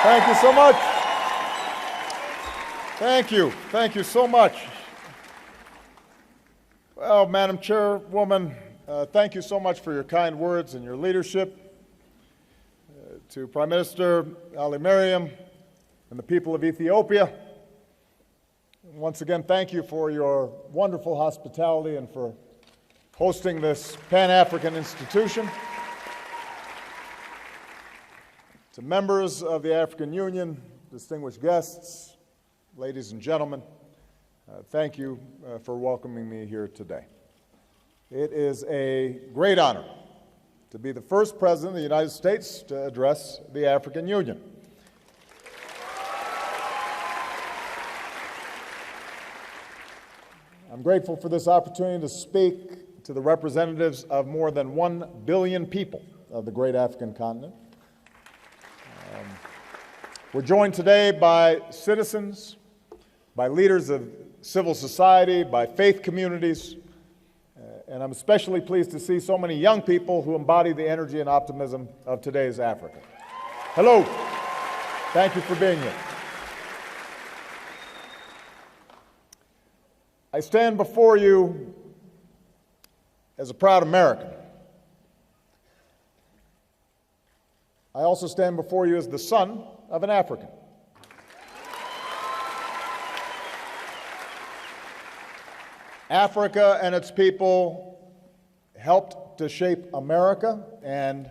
Thank you so much. Thank you. Thank you so much. Well, Madam Chairwoman, thank you so much for your kind words and your leadership. To Prime Minister Ali Mariam and the people of Ethiopia, once again, thank you for your wonderful hospitality and for hosting this Pan-African institution. To members of the African Union, distinguished guests, ladies and gentlemen, thank you for welcoming me here today. It is a great honor to be the first president of the United States to address the African Union. I'm grateful for this opportunity to speak to the representatives of more than 1 billion people of the great African continent. We're joined today by citizens, by leaders of civil society, by faith communities, and I'm especially pleased to see so many young people who embody the energy and optimism of today's Africa. Hello. Thank you for being here. I stand before you as a proud American. I also stand before you as the son of an African. Africa and its people helped to shape America and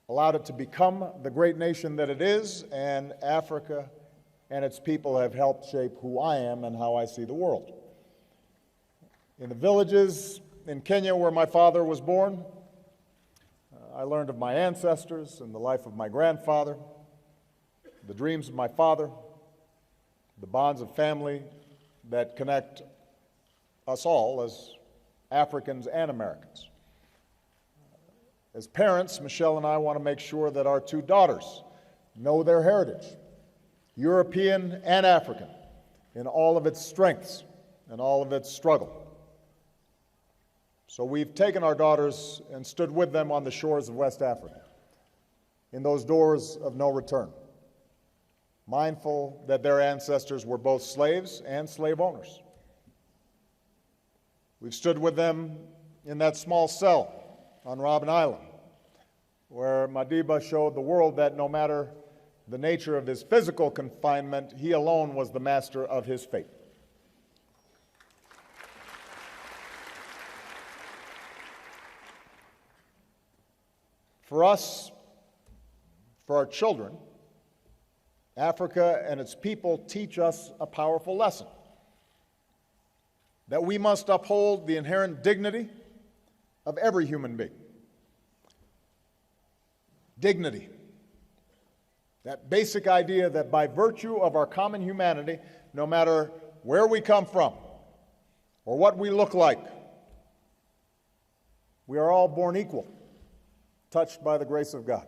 allowed it to become the great nation that it is, and Africa and its people have helped shape who I am and how I see the world. In the villages in Kenya where my father was born, I learned of my ancestors and the life of my grandfather, the dreams of my father, the bonds of family that connect us all as Africans and Americans. As parents, Michelle and I want to make sure that our two daughters know their heritage, European and African, in all of its strengths and all of its struggle. So we've taken our daughters and stood with them on the shores of West Africa, in those doors of no return, mindful that their ancestors were both slaves and slave owners. We've stood with them in that small cell on Robben Island, where Madiba showed the world that no matter the nature of his physical confinement, he alone was the master of his fate. For us, for our children, Africa and its people teach us a powerful lesson: that we must uphold the inherent dignity of every human being. Dignity. That basic idea that by virtue of our common humanity, no matter where we come from or what we look like, we are all born equal, touched by the grace of God.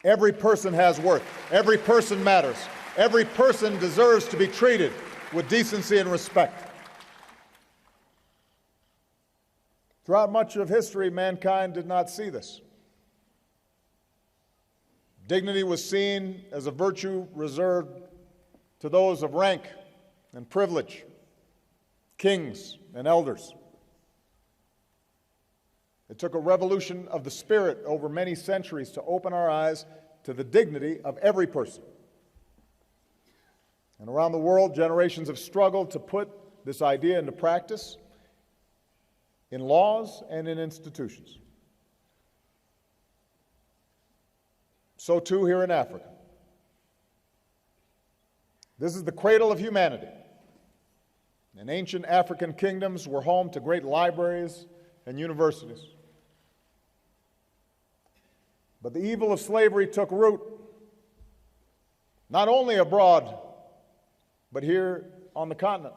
Every person has worth. Every person matters. Every person deserves to be treated with decency and respect. Throughout much of history, mankind did not see this. Dignity was seen as a virtue reserved to those of rank and privilege, kings and elders. It took a revolution of the spirit over many centuries to open our eyes to the dignity of every person. And around the world, generations have struggled to put this idea into practice in laws and in institutions. So too here in Africa. This is the cradle of humanity. And ancient African kingdoms were home to great libraries and universities. But the evil of slavery took root, not only abroad, but here on the continent.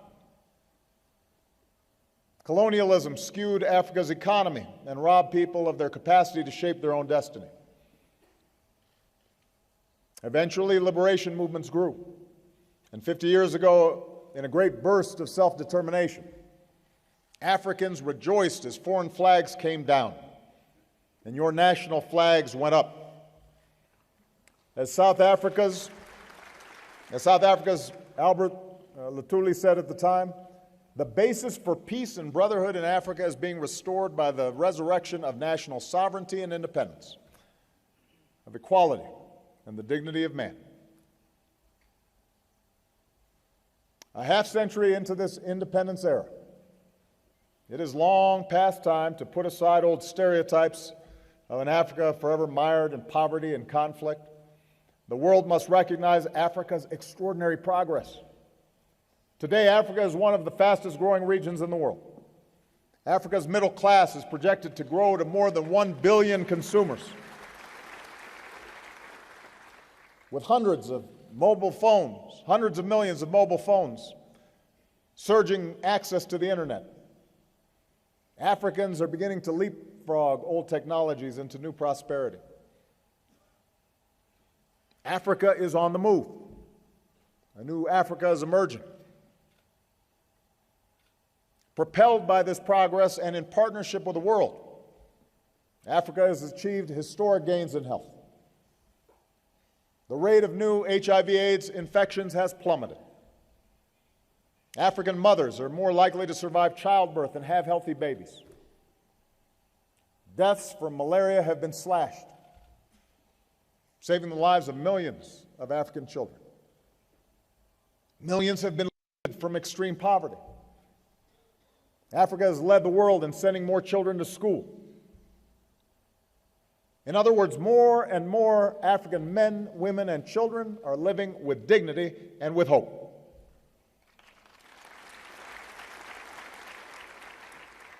Colonialism skewed Africa's economy and robbed people of their capacity to shape their own destiny. Eventually, liberation movements grew. And 50 years ago, in a great burst of self-determination, Africans rejoiced as foreign flags came down and your national flags went up. As South Africa's Albert Lutuli said at the time, the basis for peace and brotherhood in Africa is being restored by the resurrection of national sovereignty and independence, of equality and the dignity of man. A half-century into this independence era, it is long past time to put aside old stereotypes of an Africa forever mired in poverty and conflict. The world must recognize Africa's extraordinary progress. Today, Africa is one of the fastest-growing regions in the world. Africa's middle class is projected to grow to more than 1 billion consumers, with hundreds of mobile phones, hundreds of millions of mobile phones, surging access to the internet. Africans are beginning to leapfrog old technologies into new prosperity. Africa is on the move. A new Africa is emerging. Propelled by this progress and in partnership with the world, Africa has achieved historic gains in health. The rate of new HIV/AIDS infections has plummeted. African mothers are more likely to survive childbirth and have healthy babies. Deaths from malaria have been slashed, saving the lives of millions of African children. Millions have been lifted from extreme poverty. Africa has led the world in sending more children to school. In other words, more and more African men, women, and children are living with dignity and with hope.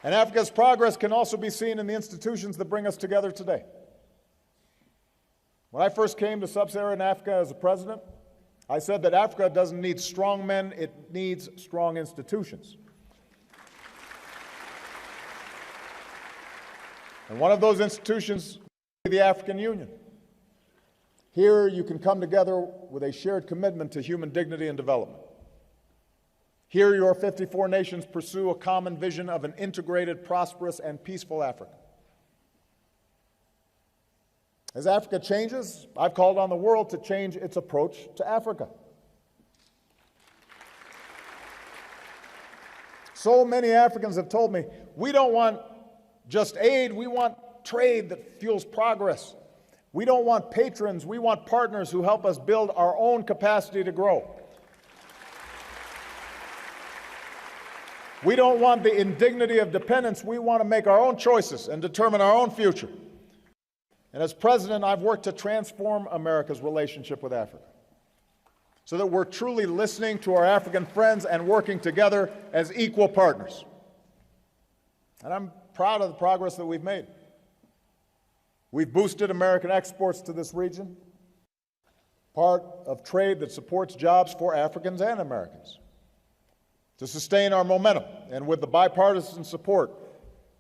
And Africa's progress can also be seen in the institutions that bring us together today. When I first came to sub-Saharan Africa as a president, I said that Africa doesn't need strong men, it needs strong institutions. And one of those institutions is the African Union. Here you can come together with a shared commitment to human dignity and development. Here your 54 nations pursue a common vision of an integrated, prosperous, and peaceful Africa. As Africa changes, I've called on the world to change its approach to Africa. So many Africans have told me, we don't want just aid, we want trade that fuels progress. We don't want patrons, we want partners who help us build our own capacity to grow. We don't want the indignity of dependence, we want to make our own choices and determine our own future. And as president, I've worked to transform America's relationship with Africa so that we're truly listening to our African friends and working together as equal partners. And I'm proud of the progress that we've made. We've boosted American exports to this region, part of trade that supports jobs for Africans and Americans. To sustain our momentum, and with the bipartisan support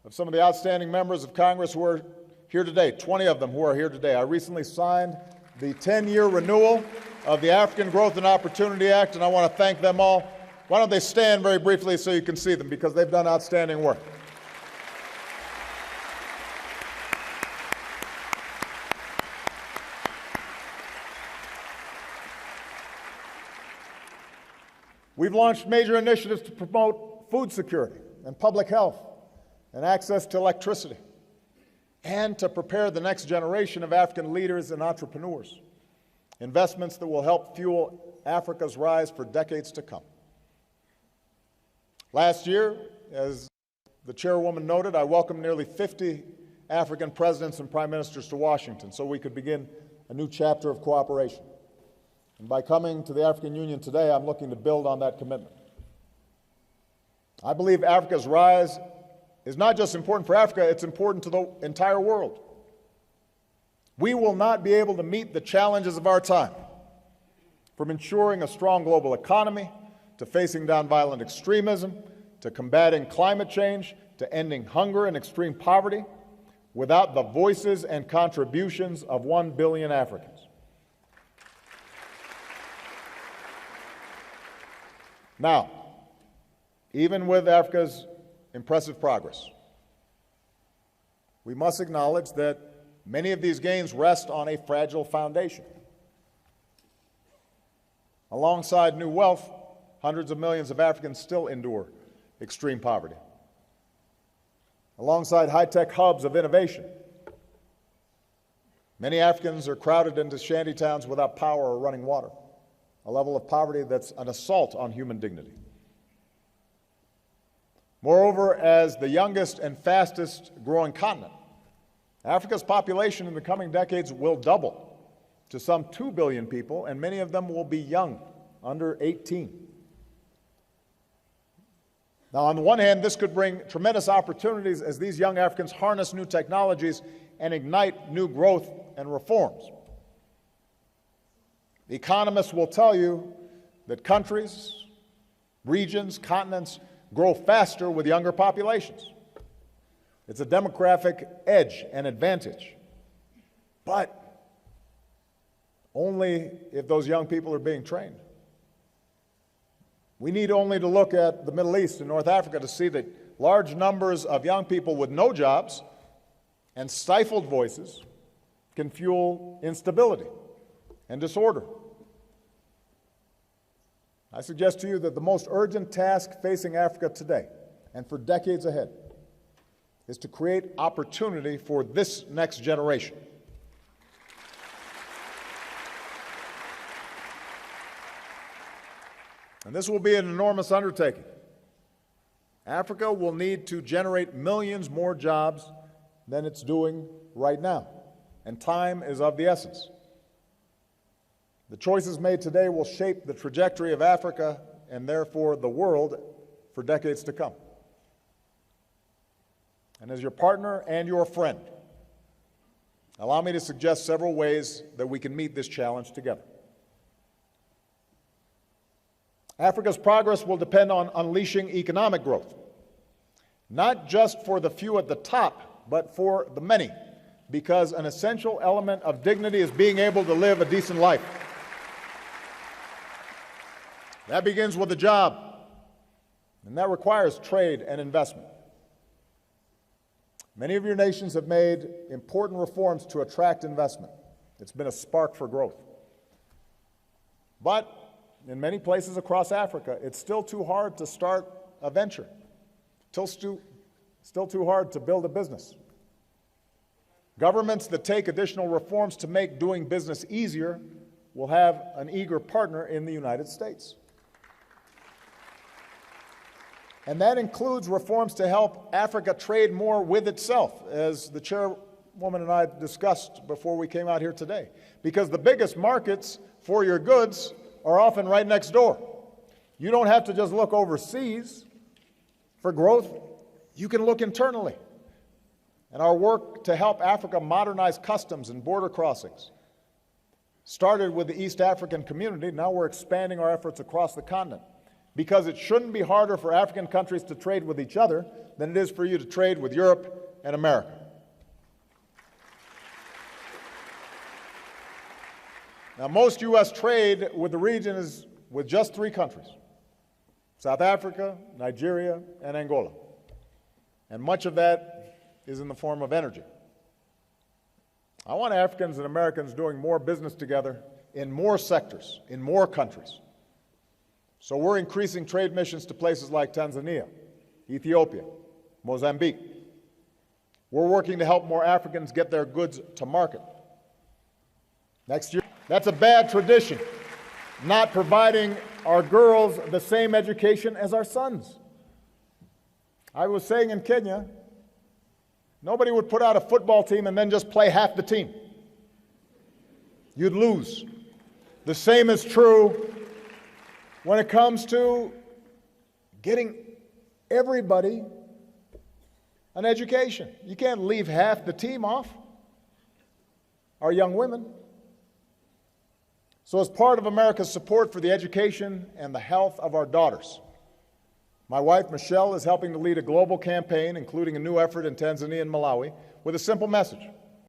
of some of the outstanding members of Congress who are here today, 20 of them who are here today, I recently signed the 10-year renewal of the African Growth and Opportunity Act, and I want to thank them all. Why don't they stand very briefly so you can see them, because they've done outstanding work. We've launched major initiatives to promote food security and public health and access to electricity, and to prepare the next generation of African leaders and entrepreneurs, investments that will help fuel Africa's rise for decades to come. Last year, as the chairwoman noted, I welcomed nearly 50 African presidents and prime ministers to Washington so we could begin a new chapter of cooperation. And by coming to the African Union today, I'm looking to build on that commitment. I believe Africa's rise is not just important for Africa, it's important to the entire world. We will not be able to meet the challenges of our time, from ensuring a strong global economy, to facing down violent extremism, to combating climate change, to ending hunger and extreme poverty, without the voices and contributions of 1 billion Africans. Now, even with Africa's impressive progress, we must acknowledge that many of these gains rest on a fragile foundation. Alongside new wealth, hundreds of millions of Africans still endure extreme poverty. Alongside high-tech hubs of innovation, many Africans are crowded into shanty towns without power or running water, a level of poverty that's an assault on human dignity. Moreover, as the youngest and fastest growing continent, Africa's population in the coming decades will double to some 2 billion people, and many of them will be young, under 18. Now, on the one hand, this could bring tremendous opportunities as these young Africans harness new technologies and ignite new growth and reforms. Economists will tell you that countries, regions, continents grow faster with younger populations. It's a demographic edge and advantage, but only if those young people are being trained. We need only to look at the Middle East and North Africa to see that large numbers of young people with no jobs and stifled voices can fuel instability and disorder. I suggest to you that the most urgent task facing Africa today and for decades ahead is to create opportunity for this next generation. And this will be an enormous undertaking. Africa will need to generate millions more jobs than it's doing right now, and time is of the essence. The choices made today will shape the trajectory of Africa and therefore the world for decades to come. And as your partner and your friend, allow me to suggest several ways that we can meet this challenge together. Africa's progress will depend on unleashing economic growth, not just for the few at the top, but for the many, because an essential element of dignity is being able to live a decent life. That begins with a job, and that requires trade and investment. Many of your nations have made important reforms to attract investment. It's been a spark for growth. But in many places across Africa, it's still too hard to start a venture, still too hard to build a business. Governments that take additional reforms to make doing business easier will have an eager partner in the United States. And that includes reforms to help Africa trade more with itself, as the chairwoman and I discussed before we came out here today. Because the biggest markets for your goods are often right next door. You don't have to just look overseas for growth. You can look internally. And our work to help Africa modernize customs and border crossings started with the East African community. Now we're expanding our efforts across the continent, because it shouldn't be harder for African countries to trade with each other than it is for you to trade with Europe and America. Now, most U.S. trade with the region is with just 3 countries: South Africa, Nigeria, and Angola. And much of that is in the form of energy. I want Africans and Americans doing more business together in more sectors, in more countries. So we're increasing trade missions to places like Tanzania, Ethiopia, Mozambique. We're working to help more Africans get their goods to market. Next year, that's a bad tradition, not providing our girls the same education as our sons. I was saying in Kenya, nobody would put out a football team and then just play half the team. You'd lose. The same is true when it comes to getting everybody an education. You can't leave half the team off, our young women. So as part of America's support for the education and the health of our daughters, my wife, Michelle, is helping to lead a global campaign, including a new effort in Tanzania and Malawi, with a simple message: